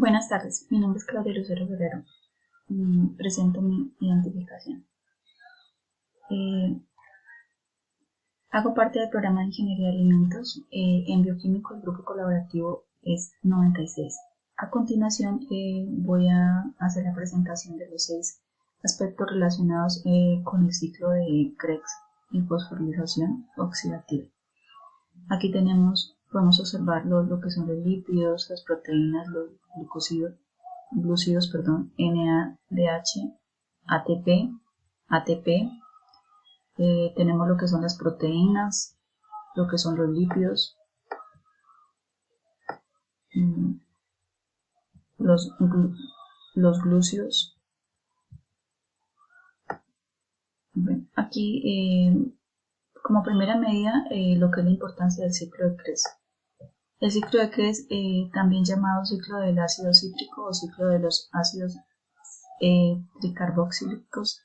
Buenas tardes, mi nombre es Claudia Lucero Guerrero. Presento mi identificación. Hago parte del programa de Ingeniería de Alimentos. En Bioquímico el grupo colaborativo es 96. A continuación voy a hacer la presentación de los 6 aspectos relacionados con el ciclo de Krebs y fosforilación oxidativa. Aquí podemos observar lo que son los lípidos, las proteínas, los glúcidos, NADH, ATP. Tenemos lo que son las proteínas, lo que son los lípidos, los glúcidos. Aquí, como primera medida, lo que es la importancia del ciclo de Krebs. El ciclo de Krebs, también llamado ciclo del ácido cítrico o ciclo de los ácidos tricarboxílicos,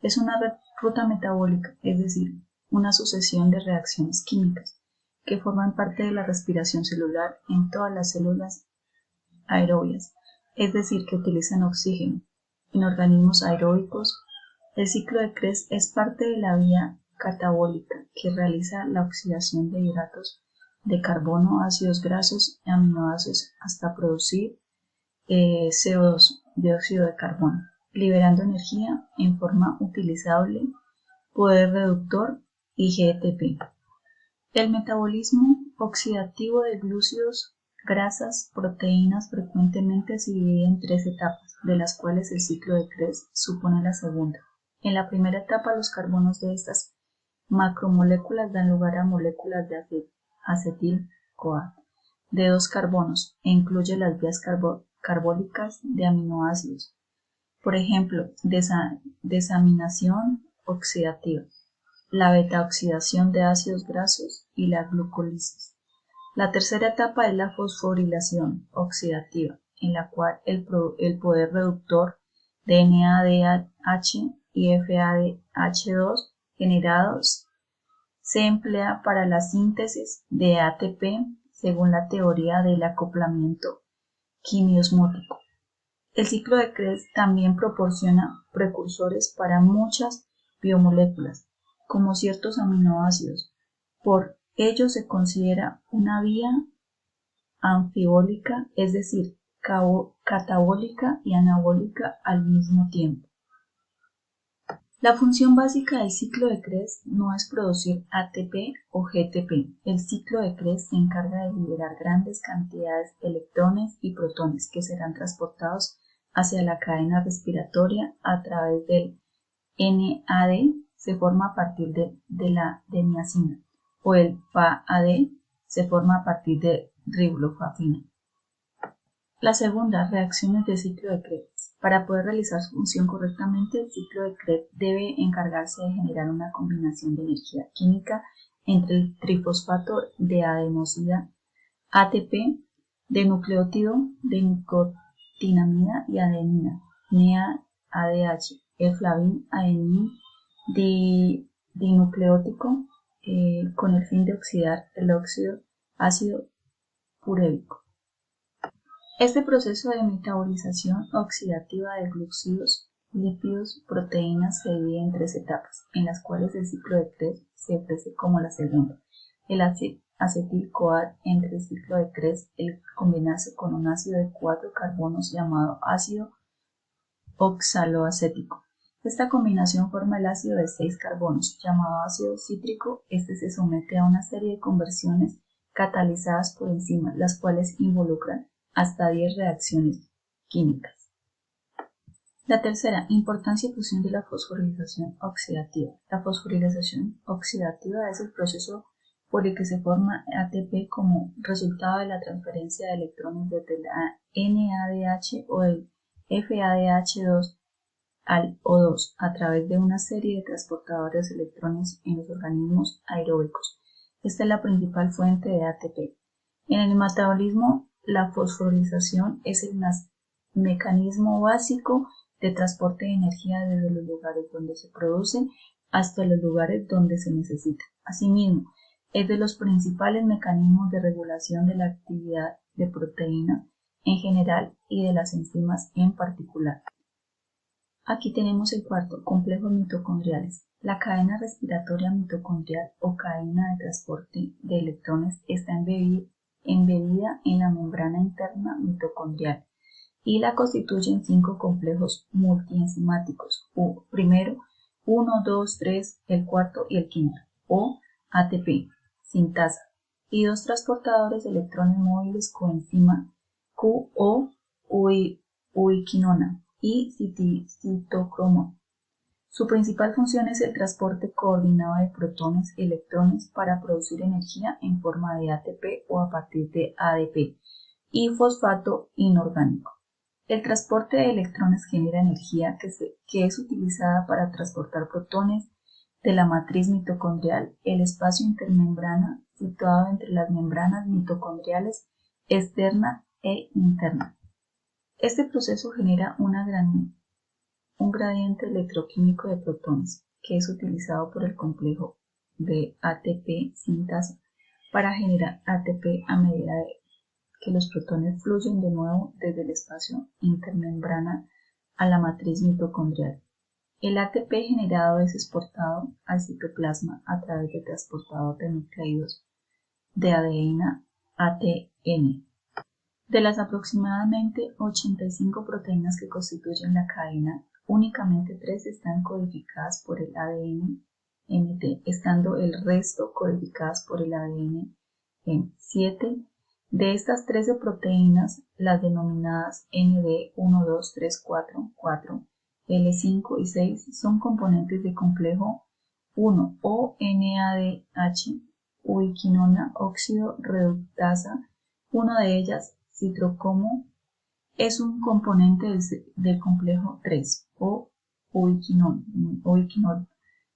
es una ruta metabólica, es decir, una sucesión de reacciones químicas que forman parte de la respiración celular en todas las células aerobias, es decir, que utilizan oxígeno. En organismos aeróbicos, el ciclo de Krebs es parte de la vía catabólica que realiza la oxidación de hidratos de carbono, ácidos grasos y aminoácidos hasta producir CO2, dióxido de carbono, liberando energía en forma utilizable, poder reductor y GTP. El metabolismo oxidativo de glúcidos, grasas, proteínas frecuentemente se divide en 3 etapas, de las cuales el ciclo de Krebs supone la segunda. En la primera etapa, los carbonos de estas macromoléculas dan lugar a moléculas de acetil-CoA de 2 carbonos e incluye las vías carbólicas de aminoácidos. Por ejemplo, desaminación oxidativa, la beta-oxidación de ácidos grasos y la glucólisis. La tercera etapa es la fosforilación oxidativa, en la cual el poder reductor de NADH y FADH2 generados se emplea para la síntesis de ATP según la teoría del acoplamiento quimiosmótico. El ciclo de Krebs también proporciona precursores para muchas biomoléculas, como ciertos aminoácidos. Por ello se considera una vía anfibólica, es decir, catabólica y anabólica al mismo tiempo. La función básica del ciclo de Krebs no es producir ATP o GTP. El ciclo de Krebs se encarga de liberar grandes cantidades de electrones y protones que serán transportados hacia la cadena respiratoria a través del NAD, se forma a partir de la niacina, o el FAD, se forma a partir de riboflavina. La segunda, reacciones de ciclo de Krebs. Para poder realizar su función correctamente, el ciclo de Krebs debe encargarse de generar una combinación de energía química entre el trifosfato de adenosina ATP, de nucleótido, de nicotinamida y adenina, NADH, flavin, adenin, dinucleótico, con el fin de oxidar el ácido purévico. Este proceso de metabolización oxidativa de glúcidos, lípidos, proteínas se divide en 3 etapas, en las cuales el ciclo de Krebs se ofrece como la segunda. El acetil-CoA entre el ciclo de Krebs, el combinarse con un ácido de 4 carbonos llamado ácido oxaloacético. Esta combinación forma el ácido de 6 carbonos llamado ácido cítrico. Este se somete a una serie de conversiones catalizadas por enzimas, las cuales involucran hasta 10 reacciones químicas. La tercera, importancia y función de la fosforilación oxidativa. La fosforilación oxidativa es el proceso por el que se forma ATP como resultado de la transferencia de electrones desde la NADH o el FADH2 al O2 a través de una serie de transportadores de electrones en los organismos aeróbicos. Esta es la principal fuente de ATP. En el metabolismo, la fosforilación es el mecanismo básico de transporte de energía desde los lugares donde se produce hasta los lugares donde se necesita. Asimismo, es de los principales mecanismos de regulación de la actividad de proteínas en general y de las enzimas en particular. Aquí tenemos el cuarto, complejos mitocondriales. La cadena respiratoria mitocondrial o cadena de transporte de electrones está embebida en la membrana interna mitocondrial y la constituyen 5 complejos multienzimáticos. Primero, 1, 2, 3, el cuarto y el quinto, o ATP, sintasa, y 2 transportadores de electrones móviles coenzima Q o ubiquinona y citocromo. Su principal función es el transporte coordinado de protones y electrones para producir energía en forma de ATP o a partir de ADP y fosfato inorgánico. El transporte de electrones genera energía que es utilizada para transportar protones de la matriz mitocondrial, el espacio intermembrana situado entre las membranas mitocondriales externa e interna. Este proceso genera un gradiente electroquímico de protones, que es utilizado por el complejo de ATP sintasa para generar ATP a medida que los protones fluyen de nuevo desde el espacio intermembrana a la matriz mitocondrial. El ATP generado es exportado al citoplasma a través del transportador de nucleótidos de ADN ATN. De las aproximadamente 85 proteínas que constituyen la cadena, únicamente 3 están codificadas por el ADN MT, estando el resto codificadas por el ADN en 7. De estas 13 proteínas, las denominadas ND 1, 2, 3, 4, 4, L5 y 6 son componentes de complejo 1 o NADH, ubiquinona, óxido reductasa. Una de ellas, citrocromo, es un componente del complejo 3 o ubiquinol,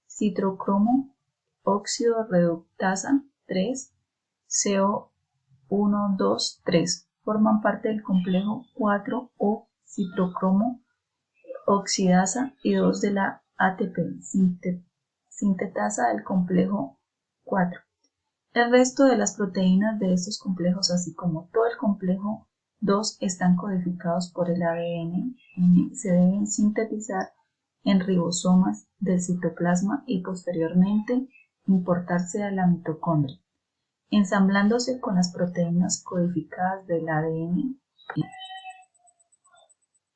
citrocromo, óxido reductasa 3, CO1, 2, 3, forman parte del complejo 4 o citrocromo, oxidasa y 2 de la ATP, sintetasa del complejo 4. El resto de las proteínas de estos complejos, así como todo el complejo 2, están codificados por el ADN, se deben sintetizar en ribosomas del citoplasma y posteriormente importarse a la mitocondria, ensamblándose con las proteínas codificadas del ADN.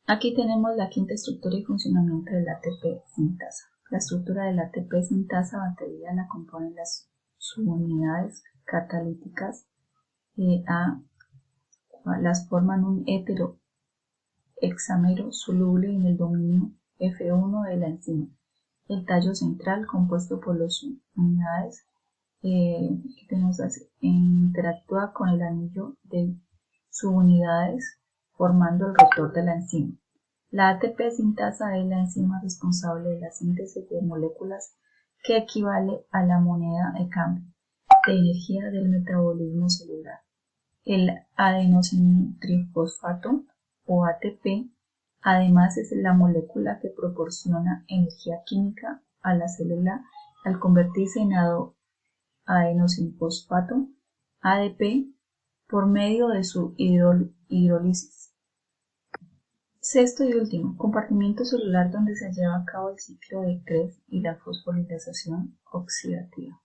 Aquí tenemos la quinta estructura y funcionamiento del ATP sintasa. La estructura del ATP sintasa batería la componen las subunidades catalíticas las forman un heterohexámero soluble en el dominio F1 de la enzima. El tallo central, compuesto por las subunidades interactúa con el anillo de subunidades formando el rotor de la enzima. La ATP sintasa es la enzima responsable de la síntesis de moléculas que equivale a la moneda de cambio de energía del metabolismo celular. El adenosintrifosfato o ATP además es la molécula que proporciona energía química a la célula al convertirse en adenosinfosfato ADP por medio de su hidrólisis. Sexto y último, compartimiento celular donde se lleva a cabo el ciclo de Krebs y la fosforilación oxidativa.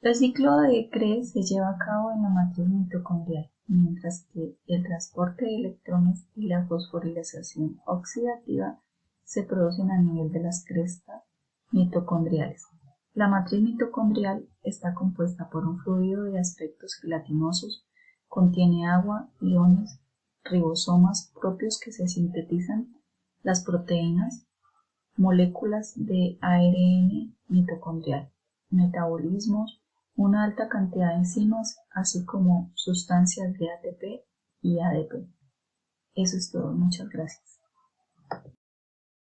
El ciclo de Krebs se lleva a cabo en la matriz mitocondrial, mientras que el transporte de electrones y la fosforilación oxidativa se producen a nivel de las crestas mitocondriales. La matriz mitocondrial está compuesta por un fluido de aspectos gelatinosos, contiene agua, iones, ribosomas propios que se sintetizan, las proteínas, moléculas de ARN mitocondrial, metabolismos, una alta cantidad de enzimas, así como sustancias de ATP y ADP. Eso es todo, muchas gracias.